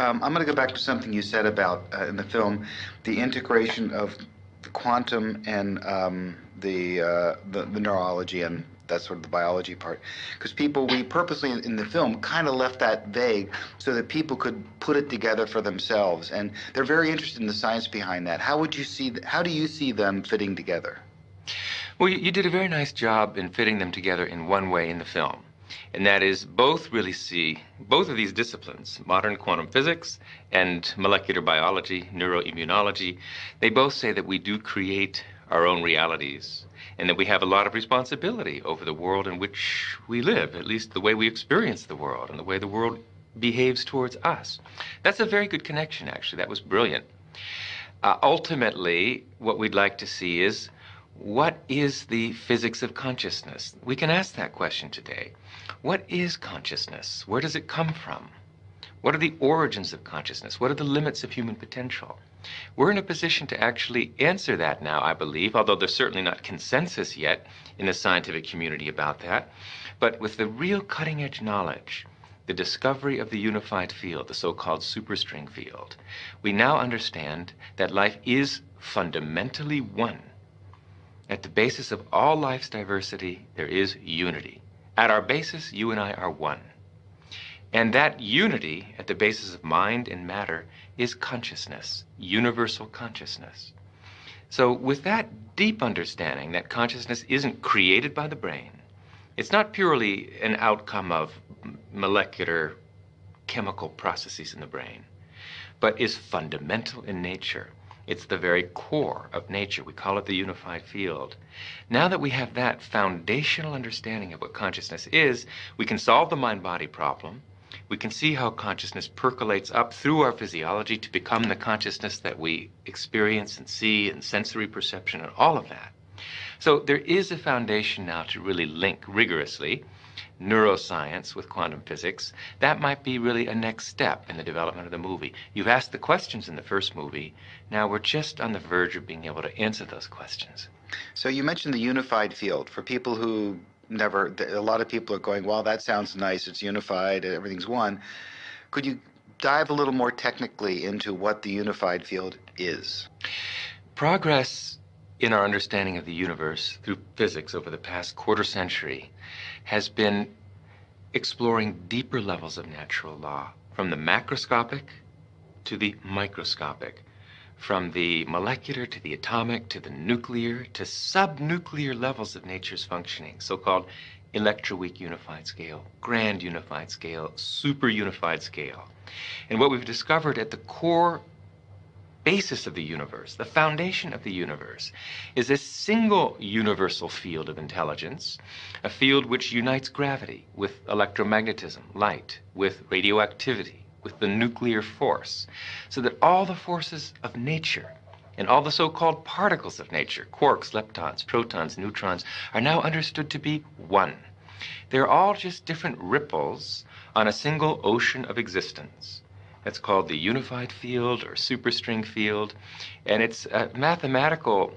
I'm going to go back to something you said about in the film, the integration of the quantum and the neurology and that's sort of the biology part. Because we purposely in the film kind of left that vague so that people could put it together for themselves. And they're very interested in the science behind that. How do you see them fitting together? Well, you did a very nice job in fitting them together in one way in the film. And that is both really see both of these disciplines, modern quantum physics and molecular biology, neuroimmunology, they both say that we do create our own realities and that we have a lot of responsibility over the world in which we live, at least the way we experience the world and the way the world behaves towards us. That's a very good connection, actually. That was brilliant. Ultimately, what we'd like to see is what is the physics of consciousness? We can ask that question today. What is consciousness? Where does it come from? What are the origins of consciousness? What are the limits of human potential? We're in a position to actually answer that now, I believe, although there's certainly not consensus yet in the scientific community about that. But with the real cutting-edge knowledge, the discovery of the unified field, the so-called superstring field, we now understand that life is fundamentally one. At the basis of all life's diversity, there is unity. At our basis, you and I are one. And that unity, at the basis of mind and matter, is consciousness, universal consciousness. So with that deep understanding that consciousness isn't created by the brain, it's not purely an outcome of molecular chemical processes in the brain, but is fundamental in nature. It's the very core of nature. We call it the unified field. Now that we have that foundational understanding of what consciousness is, we can solve the mind-body problem. We can see how consciousness percolates up through our physiology to become the consciousness that we experience and see and sensory perception and all of that. So there is a foundation now to really link rigorously neuroscience with quantum physics. That might be really a next step in the development of the movie. You've asked the questions in the first movie. Now we're just on the verge of being able to answer those questions. So you mentioned the unified field. For people who a lot of people are going, well, that sounds nice. It's unified. Everything's one. Could you dive a little more technically into what the unified field is? Progress in our understanding of the universe through physics over the past quarter century has been exploring deeper levels of natural law, from the macroscopic to the microscopic, from the molecular to the atomic to the nuclear to subnuclear levels of nature's functioning, so-called electroweak unified scale, grand unified scale, super unified scale. And what we've discovered at the core basis of the universe, the foundation of the universe, is a single universal field of intelligence, a field which unites gravity with electromagnetism, light, with radioactivity, with the nuclear force, so that all the forces of nature and all the so-called particles of nature, quarks, leptons, protons, neutrons, are now understood to be one. They're all just different ripples on a single ocean of existence. That's called the unified field or superstring field, and it's a mathematical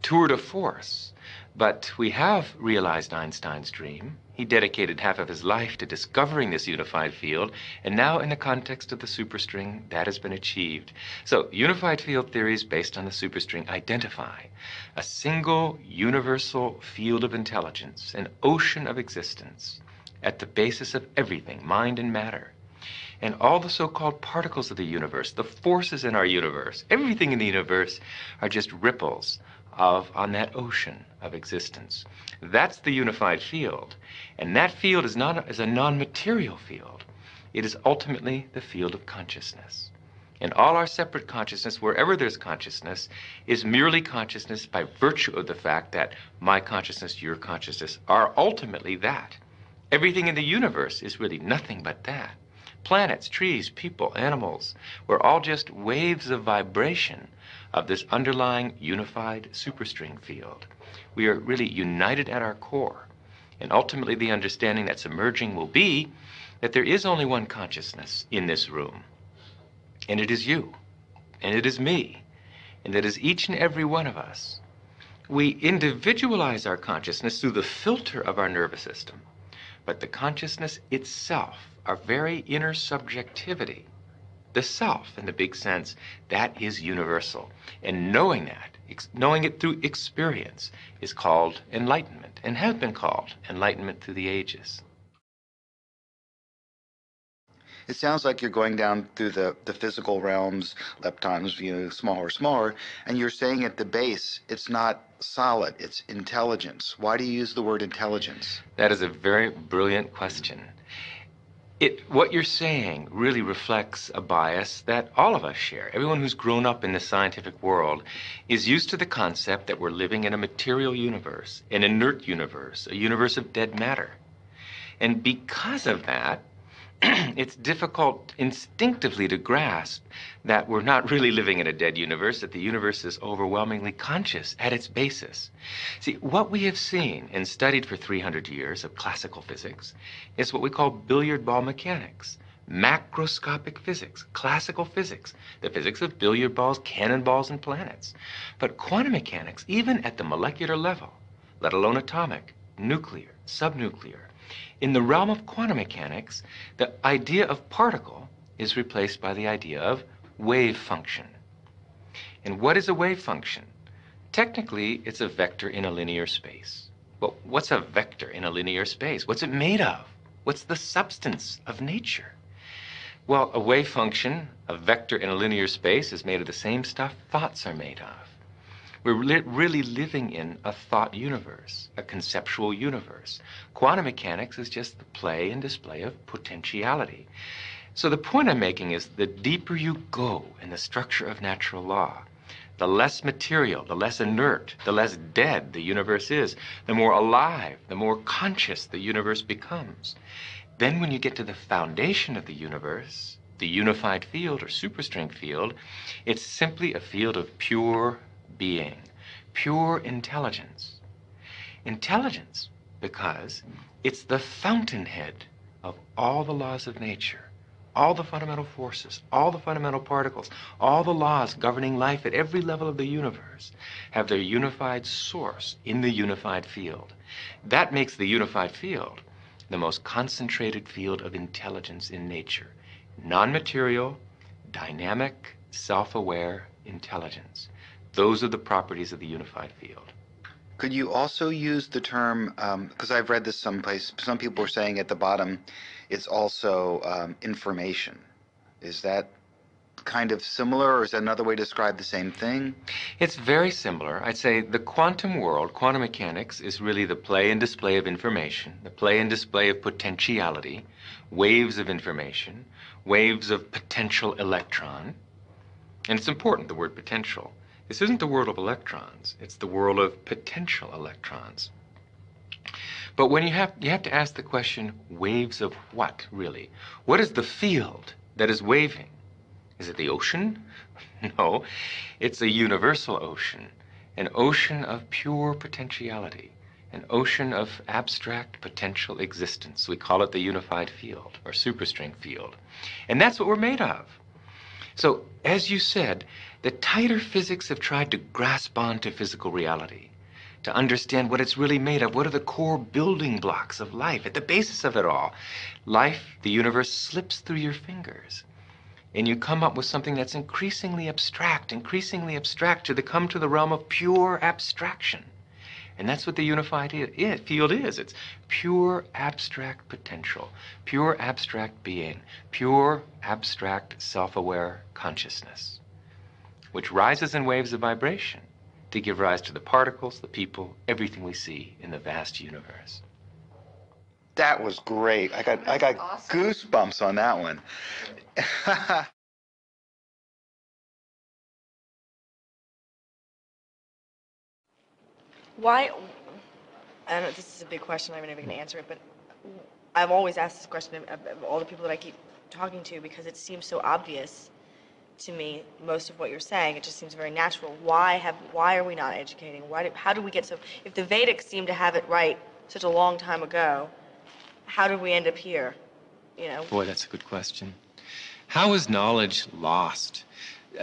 tour de force. But we have realized Einstein's dream. He dedicated half of his life to discovering this unified field, and now in the context of the superstring, that has been achieved. So unified field theories based on the superstring identify a single universal field of intelligence, an ocean of existence, at the basis of everything, mind and matter. And all the so-called particles of the universe, the forces in our universe, everything in the universe are just ripples on that ocean of existence. That's the unified field. And that field is a non-material field. It is ultimately the field of consciousness. And all our separate consciousness, wherever there's consciousness, is merely consciousness by virtue of the fact that my consciousness, your consciousness, are ultimately that. Everything in the universe is really nothing but that. Planets, trees, people, animals, we're all just waves of vibration of this underlying unified superstring field. We are really united at our core. And ultimately the understanding that's emerging will be that there is only one consciousness in this room. And it is you. And it is me. And that is each and every one of us. We individualize our consciousness through the filter of our nervous system. But the consciousness itself, our very inner subjectivity, the self in the big sense, that is universal. And knowing that, knowing it through experience, is called enlightenment, and has been called enlightenment through the ages. It sounds like you're going down through the physical realms, leptons, smaller, and you're saying at the base, it's not solid, it's intelligence. Why do you use the word intelligence? That is a very brilliant question. What you're saying really reflects a bias that all of us share. Everyone who's grown up in the scientific world is used to the concept that we're living in a material universe, an inert universe, a universe of dead matter. And because of that, it's difficult instinctively to grasp that we're not really living in a dead universe, that the universe is overwhelmingly conscious at its basis. See, what we have seen and studied for 300 years of classical physics is what we call billiard ball mechanics, macroscopic physics, classical physics, the physics of billiard balls, cannonballs, and planets. But quantum mechanics, even at the molecular level, let alone atomic, nuclear, subnuclear, in the realm of quantum mechanics, the idea of particle is replaced by the idea of wave function. And what is a wave function? Technically, it's a vector in a linear space. But what's a vector in a linear space? What's it made of? What's the substance of nature? Well, a wave function, a vector in a linear space, is made of the same stuff thoughts are made of. We're really living in a thought universe, a conceptual universe. Quantum mechanics is just the play and display of potentiality. So the point I'm making is the deeper you go in the structure of natural law, the less material, the less inert, the less dead the universe is, the more alive, the more conscious the universe becomes. Then when you get to the foundation of the universe, the unified field or superstring field, it's simply a field of pure being, pure intelligence. Intelligence, because it's the fountainhead of all the laws of nature, all the fundamental forces, all the fundamental particles, all the laws governing life at every level of the universe have their unified source in the unified field. That makes the unified field the most concentrated field of intelligence in nature. Non-material, dynamic, self-aware intelligence. Those are the properties of the unified field. Could you also use the term, because I've read this someplace, some people are saying at the bottom, it's also information. Is that kind of similar, or is that another way to describe the same thing? It's very similar. I'd say the quantum world, quantum mechanics, is really the play and display of information, the play and display of potentiality, waves of information, waves of potential electron. And it's important, the word potential. This isn't the world of electrons, it's the world of potential electrons. But when you have to ask the question, waves of what, really? What is the field that is waving? Is it the ocean? No, it's a universal ocean, an ocean of pure potentiality, an ocean of abstract potential existence. We call it the unified field, or superstring field. And that's what we're made of. So, as you said, the tighter physics have tried to grasp onto physical reality, to understand what it's really made of. What are the core building blocks of life? At the basis of it all, life, the universe, slips through your fingers. And you come up with something that's increasingly abstract to come to the realm of pure abstraction. And that's what the unified field is. It's pure abstract potential, pure abstract being, pure abstract self-aware consciousness, which rises in waves of vibration to give rise to the particles, the people, everything we see in the vast universe. That was great. I got awesome. Goosebumps on that one. Why, I don't know, this is a big question, I'm not even going to answer it, but I've always asked this question of all the people that I keep talking to because it seems so obvious to me, most of what you're saying. It just seems very natural. Why are we not educating? How do we get so, if the Vedics seem to have it right such a long time ago, how did we end up here? You know? Boy, that's a good question. How is knowledge lost?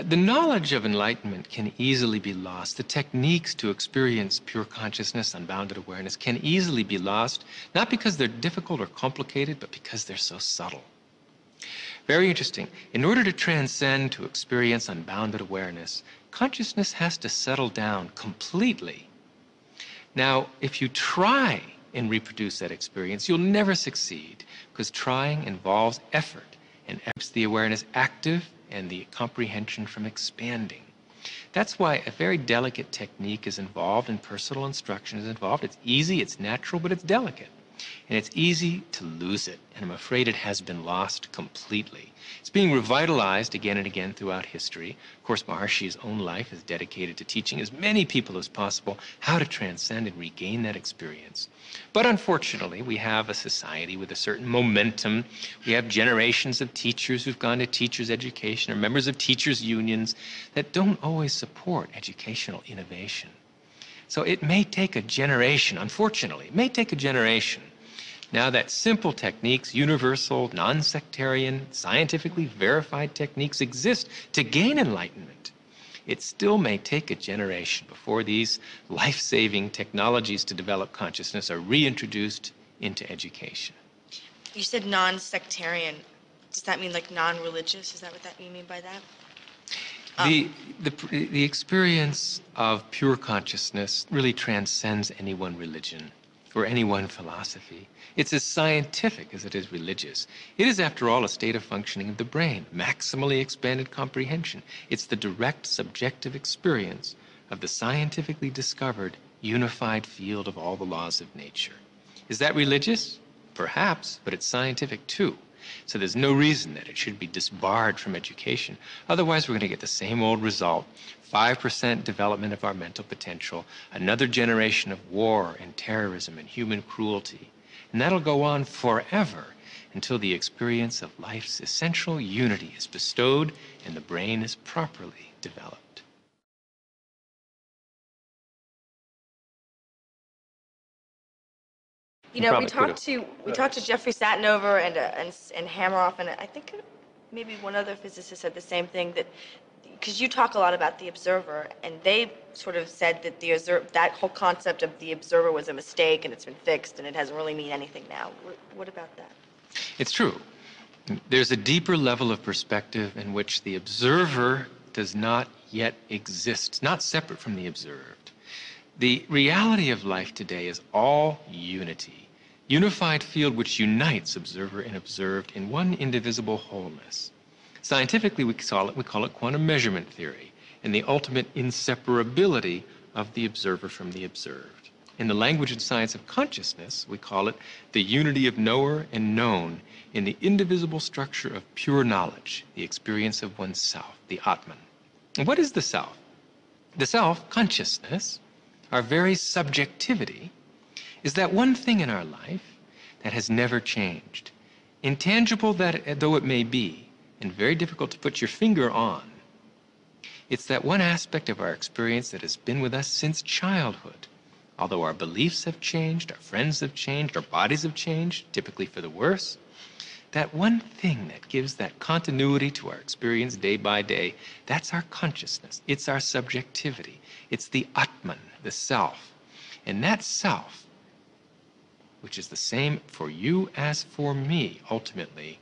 The knowledge of enlightenment can easily be lost. The techniques to experience pure consciousness, unbounded awareness, can easily be lost, not because they're difficult or complicated, but because they're so subtle. Very interesting. In order to transcend, to experience unbounded awareness, consciousness has to settle down completely. Now, if you try and reproduce that experience, you'll never succeed, because trying involves effort and keeps the awareness active and the comprehension from expanding. That's why a very delicate technique is involved and personal instruction is involved. It's easy, it's natural, but it's delicate. And it's easy to lose it, and I'm afraid it has been lost completely. It's being revitalized again and again throughout history. Of course, Maharshi's own life is dedicated to teaching as many people as possible how to transcend and regain that experience. But unfortunately, we have a society with a certain momentum. We have generations of teachers who've gone to teachers' education or members of teachers' unions that don't always support educational innovation. So it may take a generation, unfortunately, it may take a generation. Now that simple techniques, universal, non-sectarian, scientifically verified techniques exist to gain enlightenment, it still may take a generation before these life-saving technologies to develop consciousness are reintroduced into education. You said non-sectarian. Does that mean like non-religious? Is that what you mean by that? The experience of pure consciousness really transcends any one religion or any one philosophy. It's as scientific as it is religious. It is, after all, a state of functioning of the brain, maximally expanded comprehension. It's the direct subjective experience of the scientifically discovered unified field of all the laws of nature. Is that religious? Perhaps, but it's scientific too. So there's no reason that it should be disbarred from education. Otherwise, we're going to get the same old result. 5% development of our mental potential, another generation of war and terrorism and human cruelty. And that'll go on forever until the experience of life's essential unity is bestowed and the brain is properly developed. You know, we talked to Jeffrey Satinover and Hameroff, and I think maybe one other physicist said the same thing, that because you talk a lot about the observer, and they sort of said that that whole concept of the observer was a mistake and it's been fixed and it doesn't really mean anything now. What about that? It's true. There's a deeper level of perspective in which the observer does not yet exist, not separate from the observed. The reality of life today is all unity, unified field which unites observer and observed in one indivisible wholeness. Scientifically, we call it quantum measurement theory, and the ultimate inseparability of the observer from the observed. In the language and science of consciousness, we call it the unity of knower and known in the indivisible structure of pure knowledge, the experience of oneself, the Atman. And what is the self? The self, consciousness, our very subjectivity, is that one thing in our life that has never changed. Intangible that though it may be, and very difficult to put your finger on, it's that one aspect of our experience that has been with us since childhood. Although our beliefs have changed, our friends have changed, our bodies have changed, typically for the worse, that one thing that gives that continuity to our experience day by day, that's our consciousness. It's our subjectivity. It's the Atman, the self. And that self, which is the same for you as for me, ultimately,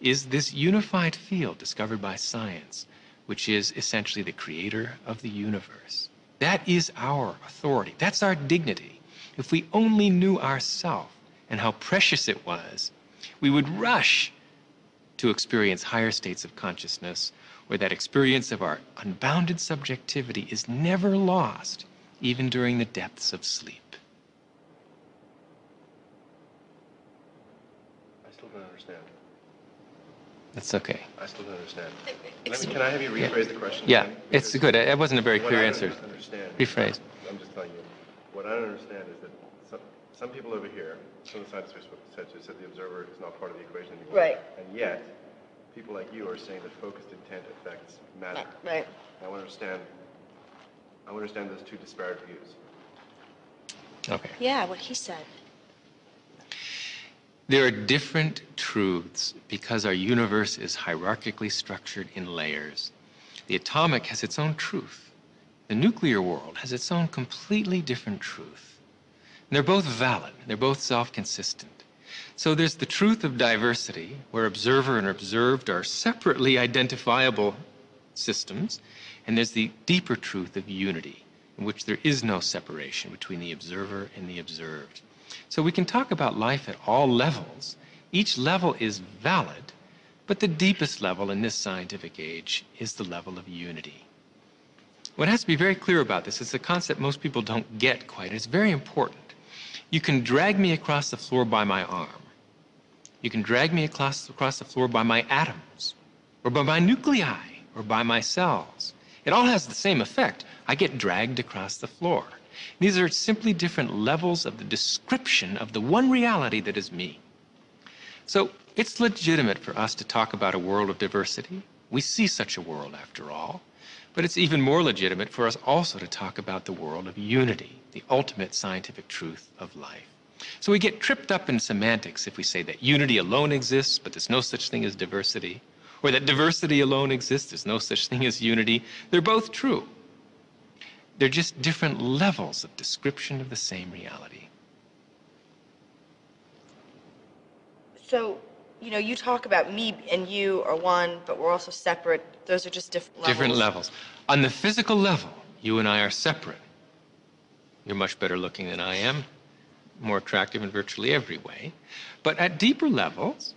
is this unified field discovered by science, which is essentially the creator of the universe. That is our authority. That's our dignity. If we only knew ourself and how precious it was, we would rush to experience higher states of consciousness, where that experience of our unbounded subjectivity is never lost, even during the depths of sleep. I still don't understand. That's okay. I still don't understand. Can I have you rephrase the question? Yeah, again? it's Because good. It wasn't a very clear answer. What I don't understand. Rephrase. I'm just telling you. What I don't understand is that some people over here, some of the scientists said the observer is not part of the equation anymore. Right. And yet, people like you are saying that focused intent affects matter. Right. I want to understand those two disparate views. Okay. Yeah, what he said. There are different truths because our universe is hierarchically structured in layers. The atomic has its own truth. The nuclear world has its own completely different truth. And they're both valid. They're both self-consistent. So there's the truth of diversity, where observer and observed are separately identifiable systems, and there's the deeper truth of unity, in which there is no separation between the observer and the observed. So we can talk about life at all levels. Each level is valid, but the deepest level in this scientific age is the level of unity. What has to be very clear about this is a concept most people don't get quite. It's very important. You can drag me across the floor by my arm. You can drag me across the floor by my atoms, or by my nuclei, or by my cells. It all has the same effect. I get dragged across the floor. These are simply different levels of the description of the one reality that is me. So it's legitimate for us to talk about a world of diversity. We see such a world, after all. But it's even more legitimate for us also to talk about the world of unity, the ultimate scientific truth of life. So we get tripped up in semantics if we say that unity alone exists, but there's no such thing as diversity, or that diversity alone exists, there's no such thing as unity. They're both true. They're just different levels of description of the same reality. So, you know, you talk about me and you are one, but we're also separate. Those are just different levels. Different levels. On the physical level, you and I are separate. You're much better looking than I am, more attractive in virtually every way. But at deeper levels,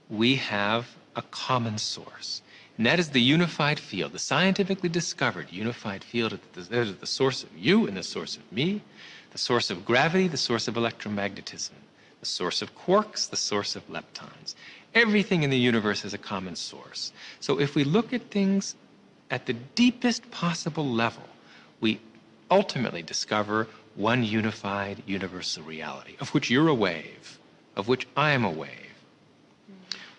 we have a common source. And that is the unified field, the scientifically discovered unified field. That is the source of you and the source of me, the source of gravity, the source of electromagnetism, the source of quarks, the source of leptons. Everything in the universe is a common source. So if we look at things at the deepest possible level, we ultimately discover one unified universal reality, of which you're a wave, of which I am a wave.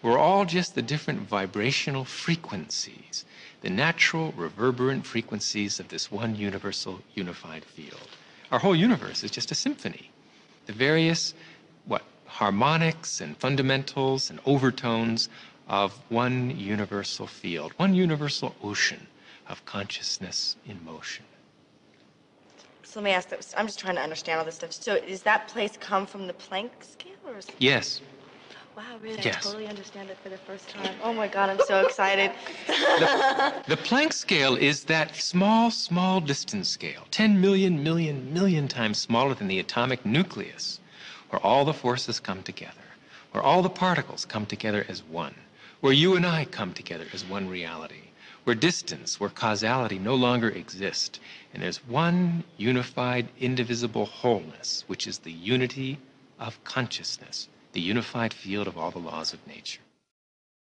We're all just the different vibrational frequencies, the natural reverberant frequencies of this one universal unified field. Our whole universe is just a symphony. The various, harmonics and fundamentals and overtones of one universal field, one universal ocean of consciousness in motion. So let me ask that. I'm just trying to understand all this stuff. So does that place come from the Planck scale? Or is it... Yes. Wow, really? Yes. I totally understand it for the first time. Oh my God, I'm so excited. The Planck scale is that small, small distance scale, 10 million, million times smaller than the atomic nucleus, where all the forces come together, where all the particles come together as one, where you and I come together as one reality, where distance, where causality no longer exist, and there's one unified, indivisible wholeness, which is the unity of consciousness, the unified field of all the laws of nature.